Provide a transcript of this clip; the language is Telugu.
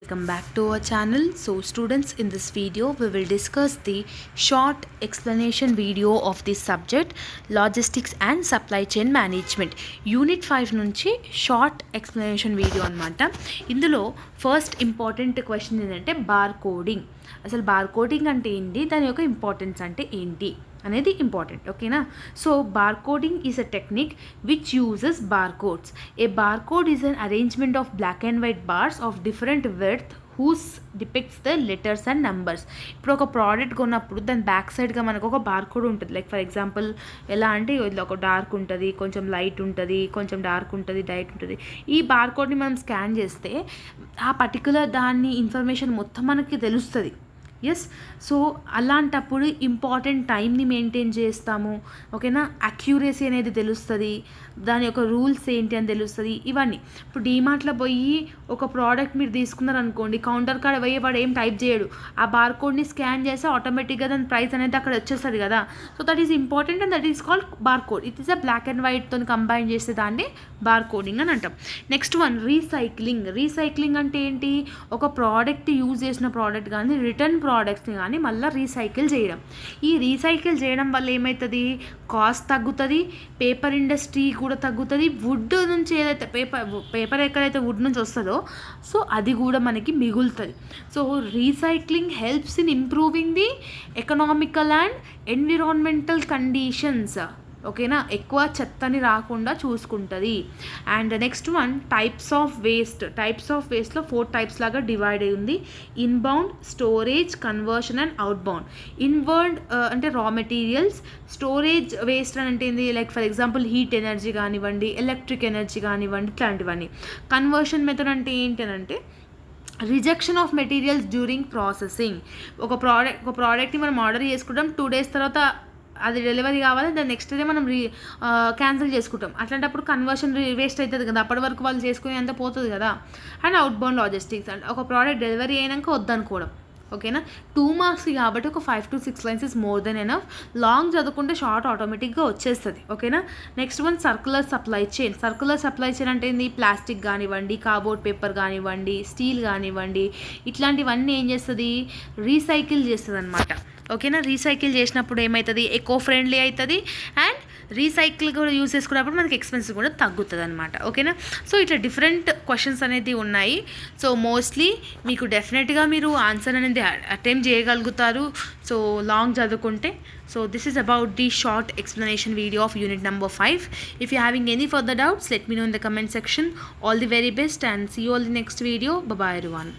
Welcome back to our channel. So students, in this video we will discuss the short explanation video of this subject, logistics and supply chain management, unit 5 నుంచి షార్ట్ ఎక్స్ప్లెనేషన్ వీడియో అనమాట. ఇందులో ఫస్ట్ ఇంపార్టెంట్ క్వశ్చన్ ఏంటంటే బార్ కోడింగ్. అసలు బార్ కోడింగ్ అంటే ఏంటి, దాని యొక్క ఇంపార్టెన్స్ అంటే ఏంటి అనేది ఇంపార్టెంట్. ఓకేనా? So bar coding is a technique which uses bar codes. A bar code is an arrangement of black and white bars of different width whose depicts the letters and numbers. ఇప్పుడు ఒక ప్రోడక్ట్ కొన్నప్పుడు దాని బ్యాక్ సైడ్గా మనకు ఒక బార్ కోడ్ ఉంటుంది. లైక్ ఫర్ ఎగ్జాంపుల్ ఎలా అంటే ఇలా ఒక డార్క్ ఉంటుంది, కొంచెం లైట్ ఉంటుంది, కొంచెం డార్క్ ఉంటుంది, లైట్ ఉంటుంది. ఈ బార్ కోడ్ని మనం స్కాన్ చేస్తే ఆ పర్టికులర్ దాన్ని ఇన్ఫర్మేషన్ మొత్తం మనకి తెలుస్తుంది. ఎస్, సో అలాంటప్పుడు ఇంపార్టెంట్ టైంని మెయింటైన్ చేస్తాము. ఓకేనా? అక్యూరసీ అనేది తెలుస్తుంది, దాని యొక్క రూల్స్ ఏంటి అని తెలుస్తుంది. ఇవన్నీ ఇప్పుడు డీమార్ట్లో పోయి ఒక ప్రోడక్ట్ మీరు తీసుకున్నారనుకోండి, కౌంటర్ కాడ పోయి వాడు ఏం టైప్ చేయడు, ఆ బార్ కోడ్ని స్కాన్ చేస్తే ఆటోమేటిక్గా దాని ప్రైస్ అనేది అక్కడ వచ్చేస్తుంది కదా. So that is important and that is called bar code. It is a black and వైట్తో కంబైన్ చేస్తే దాన్ని బార్ కోడింగ్ అని అంటాం. Next one recycling. రీసైక్లింగ్ అంటే ఏంటి? ఒక ప్రోడక్ట్ యూజ్ చేసిన ప్రోడక్ట్ కానీ రిటర్న్ ప్రోడక్ట్స్ని కానీ మళ్ళీ రీసైకిల్ చేయడం. ఈ రీసైకిల్ చేయడం వల్ల ఏమవుతుంది? కాస్ట్ తగ్గుతుంది, పేపర్ ఇండస్ట్రీ కూడా తగ్గుతుంది, వుడ్ నుంచి ఏదైతే పేపర్ ఎక్కడైతే వుడ్ నుంచి వస్తుందో సో అది కూడా మనకి మిగులుతుంది. So recycling helps in improving the economical and environmental conditions. ఓకేనా? ఎక్కువ చెత్తని రాకుండా చూసుకుంటుంది. And next one types of waste. Types of వేస్ట్లో 4 టైప్స్ లాగా డివైడ్ అయి ఉంది. Inbound, storage, conversion and outbound. Inbound అంటే రా మెటీరియల్స్. స్టోరేజ్ వేస్ట్ అని అంటే ఏంది? Like for example heat energy కానివ్వండి, ఎలక్ట్రిక్ ఎనర్జీ కానివ్వండి, ఇట్లాంటివన్నీ. కన్వర్షన్ మెథడ్ అంటే ఏంటంటే rejection of materials during processing. ఒక ప్రోడక్ట్ని మనం ఆర్డర్ చేసుకుంటాం, 2 days తర్వాత అది డెలివరీ కావాలి, దాని నెక్స్ట్ డే మనం క్యాన్సిల్ చేసుకుంటాం. అట్లాంటప్పుడు కన్వర్షన్ వేస్ట్ అవుతుంది కదా, అప్పటి వరకు వాళ్ళు చేసుకునే అంత పోతుంది కదా. అండ్ అవుట్బౌండ్ లాజిస్టిక్స్ అంటే ఒక ప్రోడక్ట్ డెలివరీ అయినాక వద్దనుకోవడం. ఓకేనా? 2 marks కాబట్టి ఒక 5 to 6 lines is more than enough. Long చదువుకుంటే షార్ట్ ఆటోమేటిక్గా వచ్చేస్తుంది. ఓకేనా? Next one circular supply chain. Circular supply chain అంటే ఏంది? ప్లాస్టిక్ కానివ్వండి, కార్డ్బోర్డ్ పేపర్ కానివ్వండి, స్టీల్ కానివ్వండి, ఇట్లాంటివన్నీ ఏం చేస్తుంది? రీసైకిల్ చేస్తుంది అనమాట. ఓకేనా? రీసైకిల్ చేసినప్పుడు ఏమవుతుంది? ఎకో ఫ్రెండ్లీ అవుతుంది అండ్ రీసైకిల్ కూడా యూజ్ చేసుకున్నప్పుడు మనకి ఎక్స్పెన్సివ్ కూడా తగ్గుతుంది అనమాట. ఓకేనా? సో ఇట్లా డిఫరెంట్ క్వశ్చన్స్ అనేది ఉన్నాయి. సో మోస్ట్లీ మీకు డెఫినెట్గా మీరు ఆన్సర్ అనేది అటెంప్ట్ చేయగలుగుతారు. సో లాంగ్ చదువుకుంటే. So this is about the short explanation video of unit number 5. If you're having any further doubts, let me know in the comment section. All the very best and see you all in the next video. Bye bye everyone.